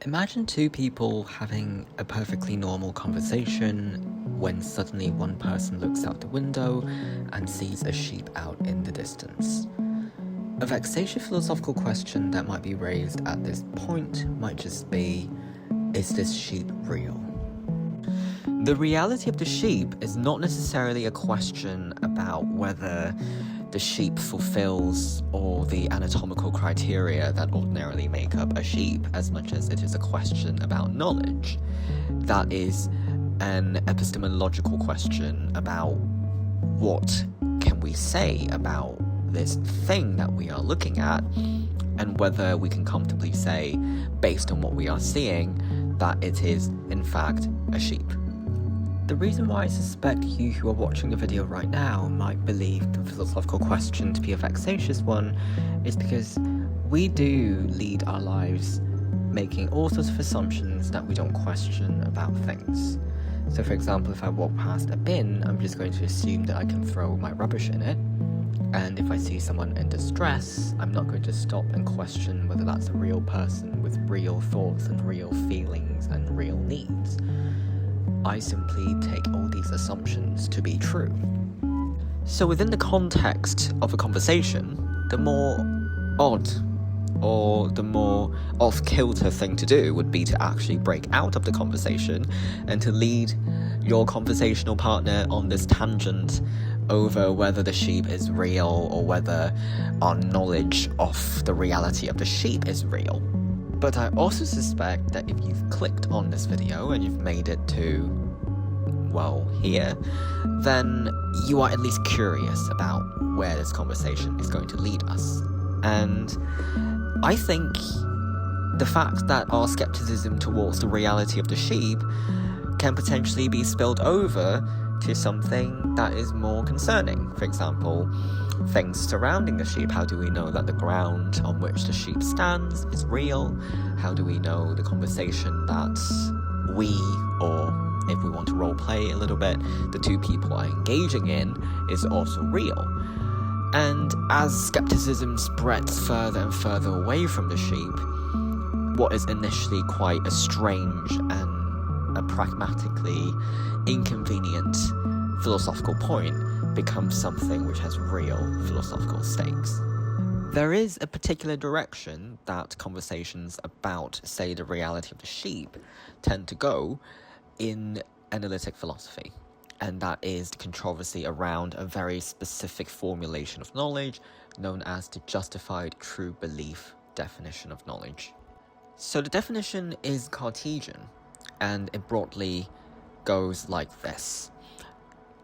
Imagine two people having a perfectly normal conversation when suddenly one person looks out the window and sees a sheep out in the distance. A vexatious philosophical question that might be raised at this point might just be, is this sheep real? The reality of the sheep is not necessarily a question about whether the sheep fulfills all the anatomical criteria that ordinarily make up a sheep, as much as it is a question about knowledge. That is an epistemological question about what can we say about this thing that we are looking at, and whether we can comfortably say, based on what we are seeing, that it is, in fact, a sheep. The reason why I suspect you who are watching the video right now might believe the philosophical question to be a vexatious one is because we do lead our lives making all sorts of assumptions that we don't question about things. So for example, if I walk past a bin, I'm just going to assume that I can throw my rubbish in it. And if I see someone in distress, I'm not going to stop and question whether that's a real person with real thoughts and real feelings and real needs. I simply take all these assumptions to be true. So within the context of a conversation, the more odd or the more off-kilter thing to do would be to actually break out of the conversation and to lead your conversational partner on this tangent over whether the sheep is real or whether our knowledge of the reality of the sheep is real. But I also suspect that if you've clicked on this video and you've made it to, well, here, then you are at least curious about where this conversation is going to lead us. And I think the fact that our skepticism towards the reality of the sheep can potentially be spilled over to something that is more concerning. For example, things surrounding the sheep. How do we know that the ground on which the sheep stands is real? How do we know the conversation that we, or if we want to role play a little bit, the two people are engaging in is also real? And as skepticism spreads further and further away from the sheep, what is initially quite a strange and a pragmatically inconvenient philosophical point becomes something which has real philosophical stakes. There is a particular direction that conversations about, say, the reality of the sheep tend to go in analytic philosophy, and that is the controversy around a very specific formulation of knowledge known as the justified true belief definition of knowledge. So the definition is Cartesian, and it broadly goes like this.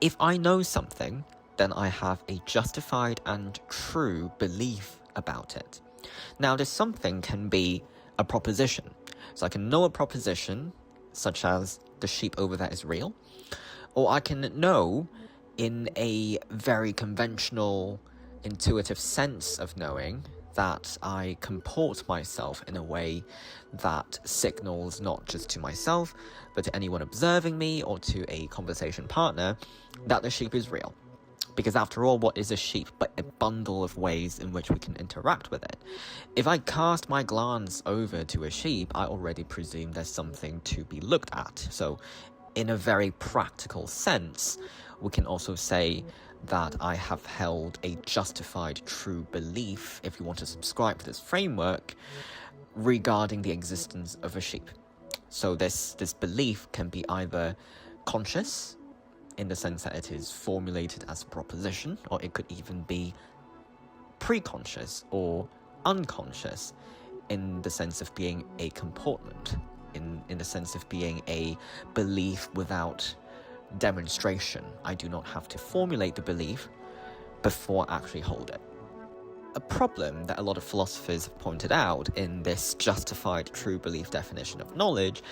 If I know something, then I have a justified and true belief about it. Now, this something can be a proposition. So I can know a proposition, such as the sheep over there is real, or I can know in a very conventional, intuitive sense of knowing that I comport myself in a way that signals not just to myself, but to anyone observing me or to a conversation partner that the sheep is real. Because after all, what is a sheep but a bundle of ways in which we can interact with it? If I cast my glance over to a sheep, I already presume there's something to be looked at. So in a very practical sense, we can also say that I have held a justified true belief, if you want to subscribe to this framework, regarding the existence of a sheep. So this belief can be either conscious, in the sense that it is formulated as a proposition, or it could even be preconscious or unconscious, in the sense of being a comportment, in the sense of being a belief without demonstration. I do not have to formulate the belief before I actually hold it. A problem that a lot of philosophers have pointed out in this justified true belief definition of knowledge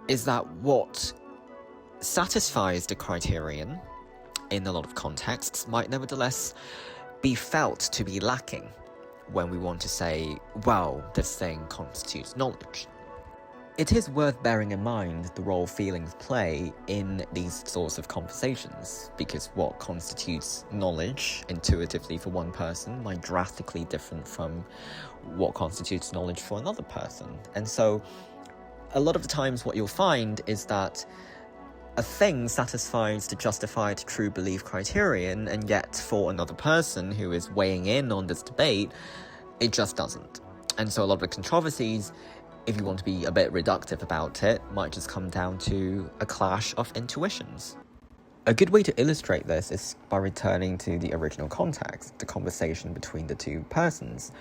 is that what satisfies the criterion in a lot of contexts might nevertheless be felt to be lacking when we want to say, well, this thing constitutes knowledge. It is worth bearing in mind the role feelings play in these sorts of conversations, because what constitutes knowledge intuitively for one person might drastically different from what constitutes knowledge for another person. And so a lot of the times what you'll find is that a thing satisfies the justified true belief criterion, and yet for another person who is weighing in on this debate, it just doesn't. And so a lot of the controversies, if you want to be a bit reductive about it, might just come down to a clash of intuitions. A good way to illustrate this is by returning to the original context, the conversation between the two persons.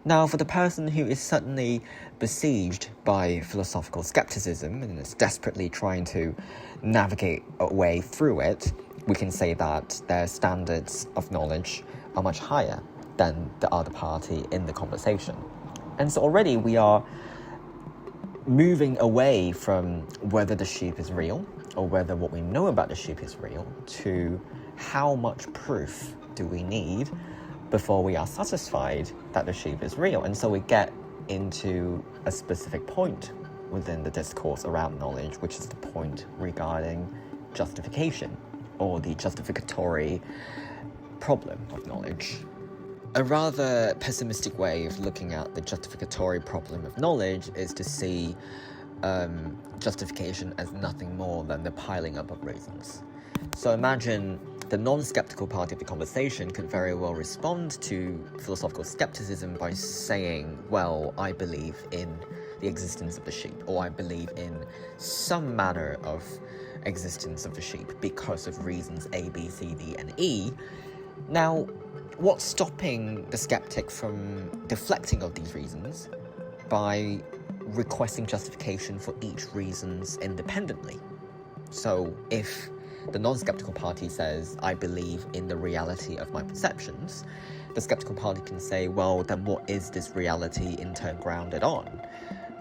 Now, for the person who is suddenly besieged by philosophical skepticism and is desperately trying to navigate a way through it, we can say that their standards of knowledge are much higher than the other party in the conversation. And so already we are moving away from whether the sheep is real or whether what we know about the sheep is real to how much proof do we need before we are satisfied that the sheep is real. And so we get into a specific point within the discourse around knowledge, which is the point regarding justification, or the justificatory problem of knowledge. A rather pessimistic way of looking at the justificatory problem of knowledge is to see justification as nothing more than the piling up of reasons. So imagine the non-skeptical party of the conversation could very well respond to philosophical skepticism by saying, well, I believe in the existence of the sheep, or I believe in some manner of existence of the sheep because of reasons A, B, C, D, and E. Now, what's stopping the skeptic from deflecting of these reasons by requesting justification for each reasons independently? So if the non-skeptical party says, I believe in the reality of my perceptions, the skeptical party can say, well, then what is this reality in turn grounded on?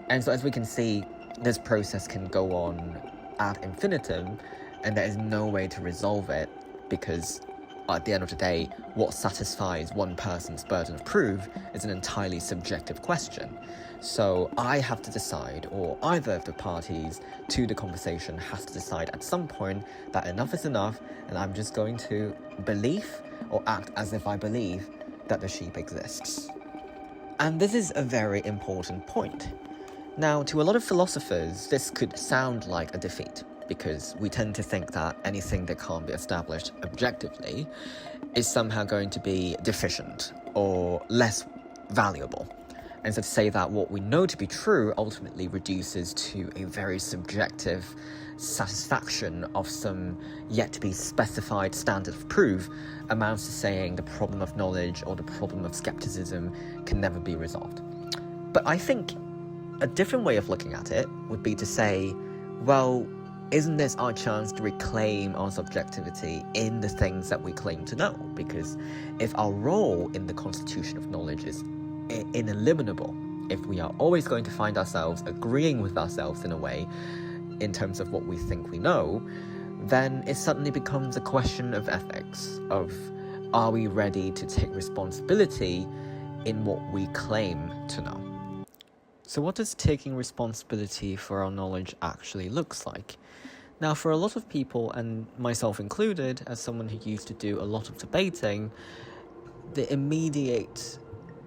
And so as we can see, this process can go on ad infinitum, and there is no way to resolve it, because at the end of the day, what satisfies one person's burden of proof is an entirely subjective question. So I have to decide, or either of the parties to the conversation has to decide at some point that enough is enough, and I'm just going to believe or act as if I believe that the sheep exists. And this is a very important point. Now, to a lot of philosophers, this could sound like a defeat, because we tend to think that anything that can't be established objectively is somehow going to be deficient or less valuable. And so to say that what we know to be true ultimately reduces to a very subjective satisfaction of some yet-to-be specified standard of proof amounts to saying the problem of knowledge or the problem of skepticism can never be resolved. But I think a different way of looking at it would be to say, well, isn't this our chance to reclaim our subjectivity in the things that we claim to know? Because if our role in the constitution of knowledge is ineliminable, if we are always going to find ourselves agreeing with ourselves in a way in terms of what we think we know, then it suddenly becomes a question of ethics, of are we ready to take responsibility in what we claim to know? So what does taking responsibility for our knowledge actually looks like? Now, for a lot of people, and myself included, as someone who used to do a lot of debating, the immediate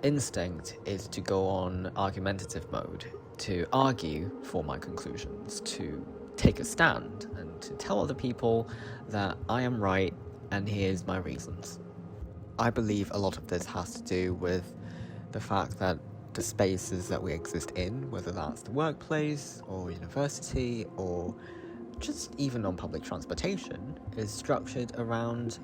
instinct is to go on argumentative mode, to argue for my conclusions, to take a stand, and to tell other people that I am right and here's my reasons. I believe a lot of this has to do with the fact that the spaces that we exist in, whether that's the workplace or university or just even on public transportation, is structured around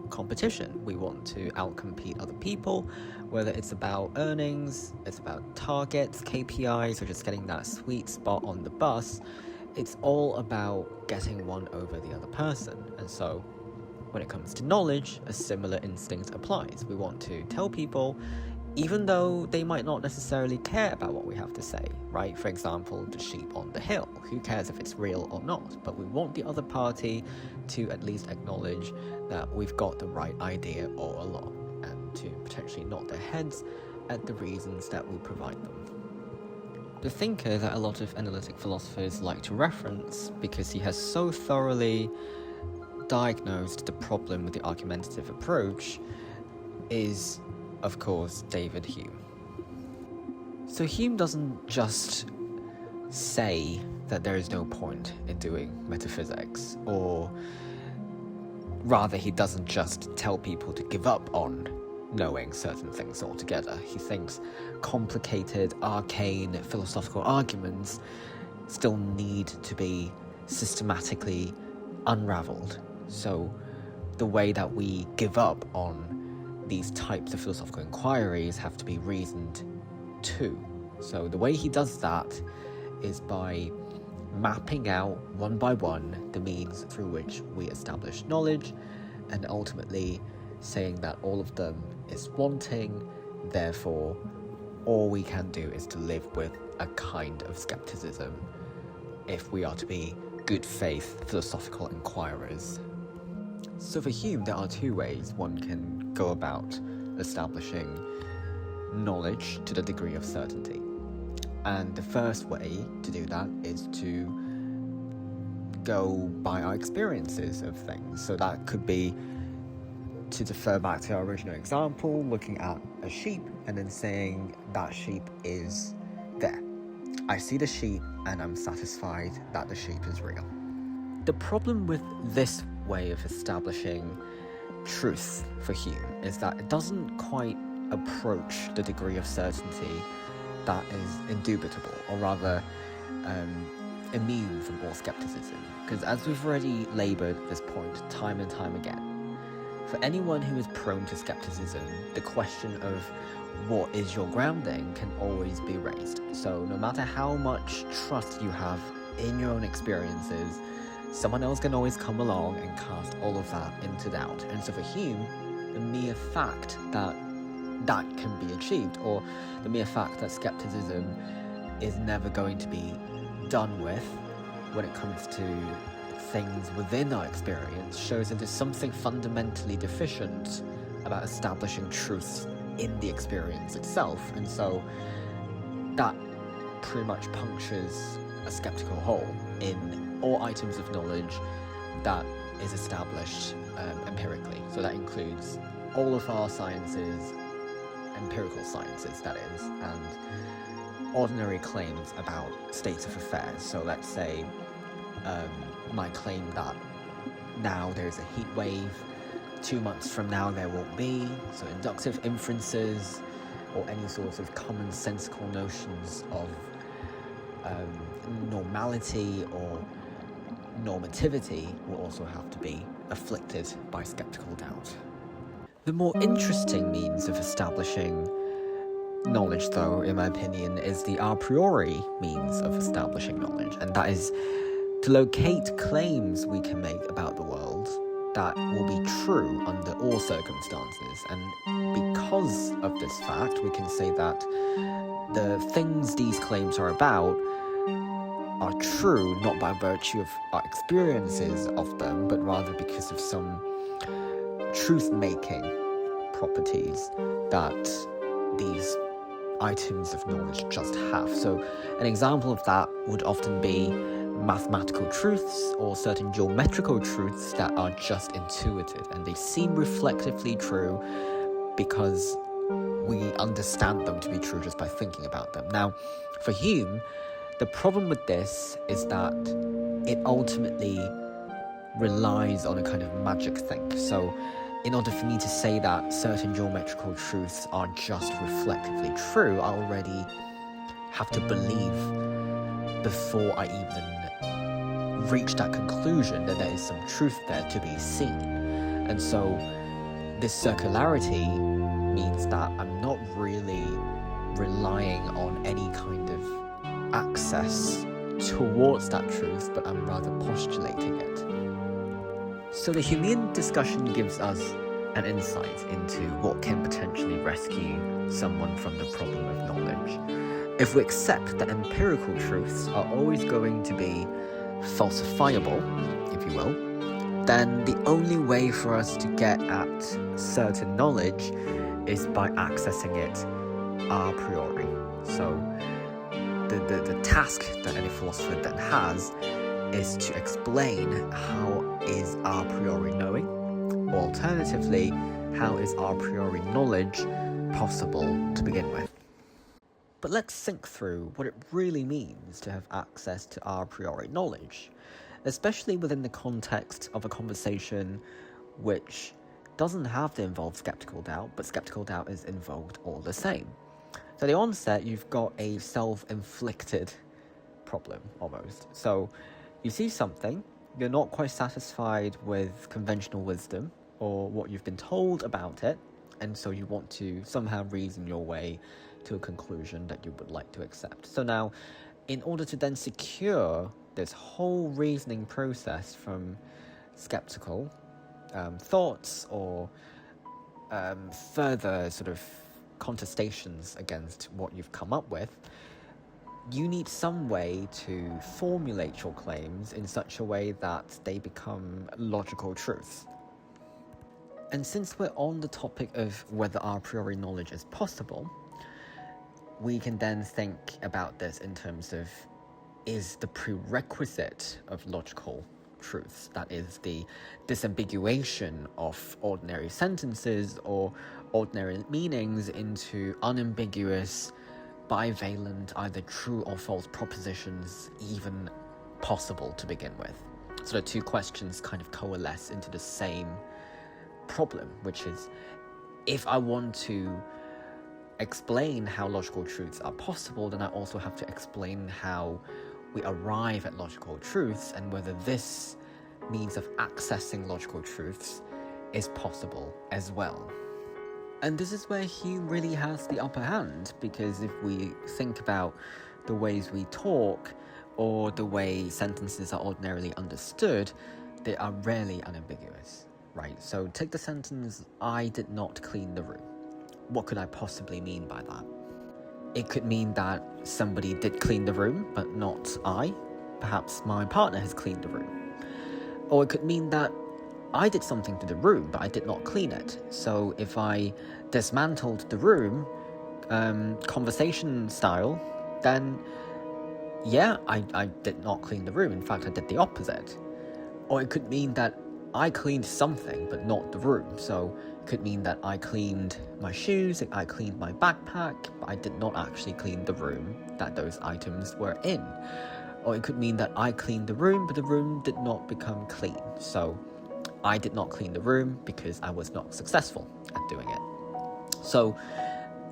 competition. We want to outcompete other people, whether it's about earnings, it's about targets, KPIs, or just getting that sweet spot on the bus. It's all about getting one over the other person. And so when it comes to knowledge, a similar instinct applies. We want to tell people, even though they might not necessarily care about what we have to say, right? For example, the sheep on the hill. Who cares if it's real or not? But we want the other party to at least acknowledge that we've got the right idea all along, and to potentially nod their heads at the reasons that we provide them. The thinker that a lot of analytic philosophers like to reference, because he has so thoroughly diagnosed the problem with the argumentative approach, is, of course, David Hume. So Hume doesn't just say that there is no point in doing metaphysics, or rather he doesn't just tell people to give up on knowing certain things altogether. He thinks complicated, arcane philosophical arguments still need to be systematically unraveled. So the way that we give up on these types of philosophical inquiries have to be reasoned too. So the way he does that is by mapping out one by one the means through which we establish knowledge, and ultimately saying that all of them is wanting, therefore all we can do is to live with a kind of skepticism if we are to be good faith philosophical inquirers. So for Hume, there are two ways one can go about establishing knowledge to the degree of certainty. And the first way to do that is to go by our experiences of things. So that could be, to defer back to our original example, looking at a sheep and then saying that sheep is there. I see the sheep and I'm satisfied that the sheep is real. The problem with this way of establishing truth for Hume is that it doesn't quite approach the degree of certainty that is indubitable, or rather immune from all skepticism. Because as we've already laboured this point time and time again, for anyone who is prone to skepticism, the question of what is your grounding can always be raised. So no matter how much trust you have in your own experiences, someone else can always come along and cast all of that into doubt. And so for Hume, the mere fact that that can be achieved, or the mere fact that skepticism is never going to be done with when it comes to things within our experience, shows that there's something fundamentally deficient about establishing truths in the experience itself. And so that pretty much punctures a skeptical hole in all items of knowledge that is established empirically. So that includes all of our sciences, empirical sciences that is, and ordinary claims about states of affairs. So let's say my claim that now there's a heat wave, 2 months from now there won't be, so inductive inferences or any sorts of commonsensical notions of normality or normativity will also have to be afflicted by skeptical doubt. The more interesting means of establishing knowledge, though, in my opinion, is the a priori means of establishing knowledge, and that is to locate claims we can make about the world that will be true under all circumstances. And because of this fact, we can say that the things these claims are about are true not by virtue of our experiences of them, but rather because of some truth-making properties that these items of knowledge just have. So an example of that would often be mathematical truths or certain geometrical truths that are just intuitive, and they seem reflectively true because we understand them to be true just by thinking about them. Now, for Hume, the problem with this is that it ultimately relies on a kind of magic thing. So in order for me to say that certain geometrical truths are just reflectively true, I already have to believe before I even reach that conclusion that there is some truth there to be seen. And so this circularity means that I'm not really relying on any kind of access towards that truth, but I'm rather postulating it. So the Humean discussion gives us an insight into what can potentially rescue someone from the problem of knowledge. If we accept that empirical truths are always going to be falsifiable, if you will, then the only way for us to get at certain knowledge is by accessing it a priori. So the task that any philosopher then has is to explain how is a priori knowing, or alternatively, how is a priori knowledge possible to begin with. But let's think through what it really means to have access to a priori knowledge, especially within the context of a conversation which doesn't have to involve skeptical doubt, but skeptical doubt is invoked all the same. So at the onset, you've got a self-inflicted problem, almost. So you see something, you're not quite satisfied with conventional wisdom or what you've been told about it, and so you want to somehow reason your way to a conclusion that you would like to accept. So now, in order to then secure this whole reasoning process from skeptical thoughts or further sort of contestations against what you've come up with, you need some way to formulate your claims in such a way that they become logical truths. And since we're on the topic of whether a priori knowledge is possible, we can then think about this in terms of, is the prerequisite of logical truths, that is, the disambiguation of ordinary sentences or ordinary meanings into unambiguous, bivalent, either true or false propositions, even possible to begin with. So the two questions kind of coalesce into the same problem, which is, if I want to explain how logical truths are possible, then I also have to explain how we arrive at logical truths and whether this means of accessing logical truths is possible as well. And this is where Hume really has the upper hand, because if we think about the ways we talk or the way sentences are ordinarily understood, they are rarely unambiguous, right? So take the sentence, I did not clean the room. What could I possibly mean by that? It could mean that somebody did clean the room, but not I. Perhaps my partner has cleaned the room. Or it could mean that I did something to the room, but I did not clean it. So if I dismantled the room, conversation style, then yeah, I did not clean the room. In fact, I did the opposite. Or it could mean that I cleaned something, but not the room. So it could mean that I cleaned my shoes, I cleaned my backpack, but I did not actually clean the room that those items were in. Or it could mean that I cleaned the room, but the room did not become clean. So I did not clean the room because I was not successful at doing it. So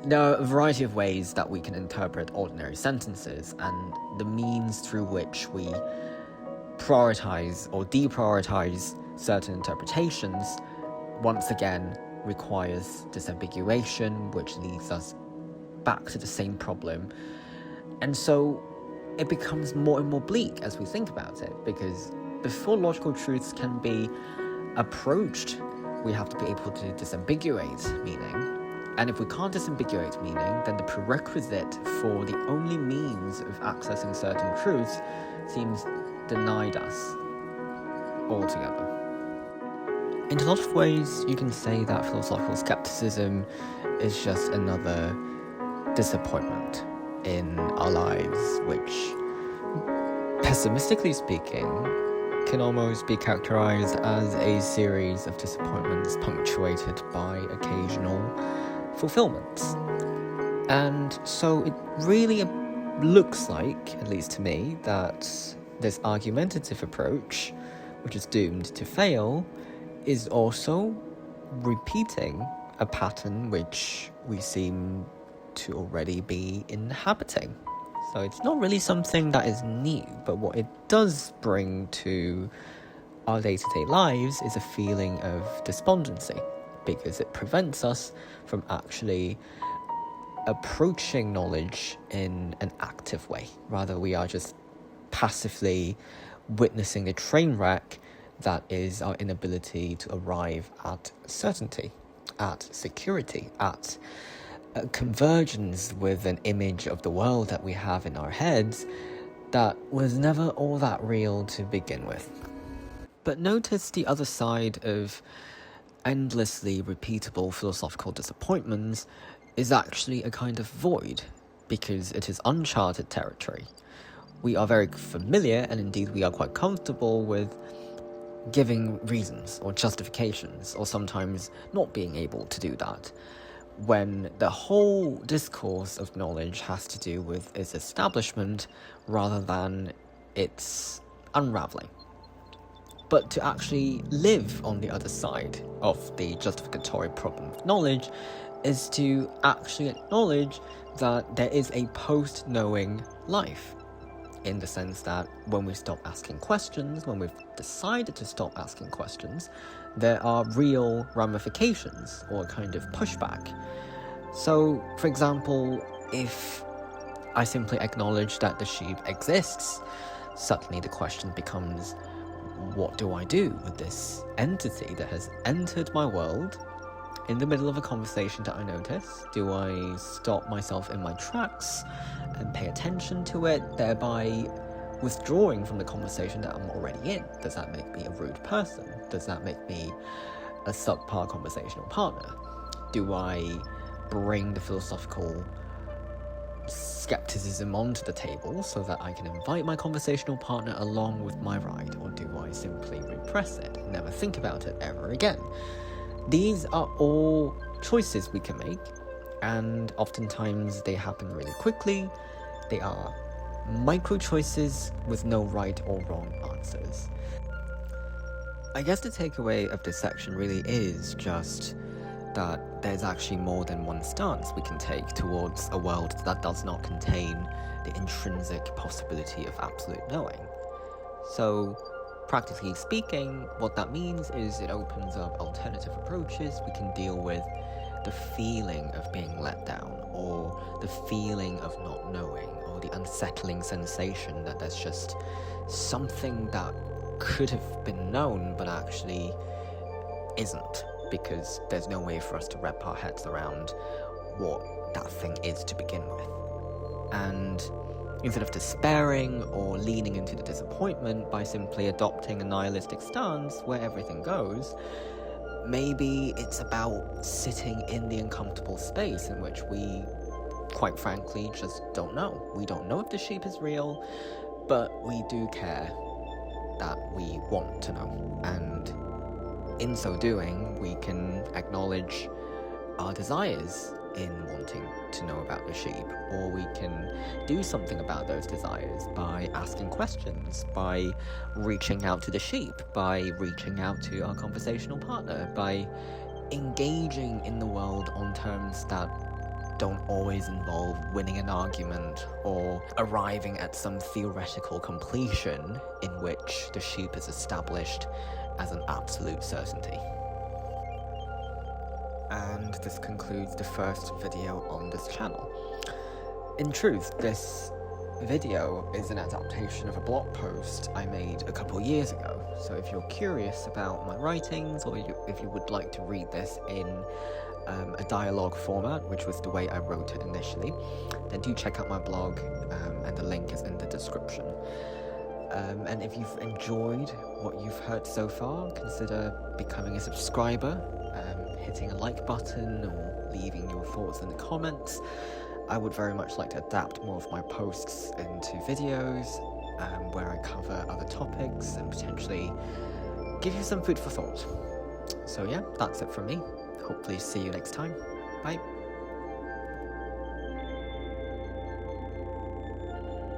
there are a variety of ways that we can interpret ordinary sentences, and the means through which we prioritize or deprioritize certain interpretations once again requires disambiguation, which leads us back to the same problem. And so it becomes more and more bleak as we think about it, because before logical truths can be approached, we have to be able to disambiguate meaning. And if we can't disambiguate meaning, then the prerequisite for the only means of accessing certain truths seems denied us altogether. In a lot of ways, you can say that philosophical skepticism is just another disappointment in our lives, which, pessimistically speaking, can almost be characterized as a series of disappointments punctuated by occasional fulfillments. And so it really looks like, at least to me, that this argumentative approach, which is doomed to fail, is also repeating a pattern which we seem to already be inhabiting. So it's not really something that is new, but what it does bring to our day-to-day lives is a feeling of despondency, because it prevents us from actually approaching knowledge in an active way. Rather, we are just passively witnessing the train wreck that is our inability to arrive at certainty, at security, at a convergence with an image of the world that we have in our heads that was never all that real to begin with. But notice the other side of endlessly repeatable philosophical disappointments is actually a kind of void, because it is uncharted territory. We are very familiar, and indeed we are quite comfortable with giving reasons or justifications, or sometimes not being able to do that. when the whole discourse of knowledge has to do with its establishment rather than its unraveling. But to actually live on the other side of the justificatory problem of knowledge is to actually acknowledge that there is a post-knowing life, in the sense that when we stop asking questions, when we've decided to stop asking questions, there are real ramifications or kind of pushback. So, for example, if I simply acknowledge that the sheep exists, suddenly the question becomes, what do I do with this entity that has entered my world in the middle of a conversation that I notice? Do I stop myself in my tracks and pay attention to it, thereby withdrawing from the conversation that I'm already in? Does that make me a rude person? Does that make me a subpar conversational partner? Do I bring the philosophical scepticism onto the table so that I can invite my conversational partner along with my ride, or do I simply repress it and never think about it ever again? These are all choices we can make, and oftentimes they happen really quickly. They are micro choices with no right or wrong answers. I guess the takeaway of this section really is just that there's actually more than one stance we can take towards a world that does not contain the intrinsic possibility of absolute knowing. So, practically speaking, what that means is it opens up alternative approaches. We can deal with the feeling of being let down, or the feeling of not knowing, or the unsettling sensation that there's just something that could have been known but actually isn't, because there's no way for us to wrap our heads around what that thing is to begin with. And instead of despairing or leaning into the disappointment by simply adopting a nihilistic stance where everything goes, maybe it's about sitting in the uncomfortable space in which we, quite frankly, just don't know. We don't know if the sheep is real, but we do care that we want to know. And in so doing, we can acknowledge our desires in wanting to know about the sheep, or we can do something about those desires by asking questions, by reaching out to the sheep, by reaching out to our conversational partner, by engaging in the world on terms that don't always involve winning an argument or arriving at some theoretical completion in which the sheep is established as an absolute certainty. And this concludes the first video on this channel. In truth, this video is an adaptation of a blog post I made a couple years ago. So if you're curious about my writings, or if you would like to read this in a dialogue format, which was the way I wrote it initially, then do check out my blog, and the link is in the description. And if you've enjoyed what you've heard so far, consider becoming a subscriber, hitting a like button, or leaving your thoughts in the comments. I would very much like to adapt more of my posts into videos, where I cover other topics and potentially give you some food for thought. So yeah, that's it from me. Hopefully see you next time. Bye.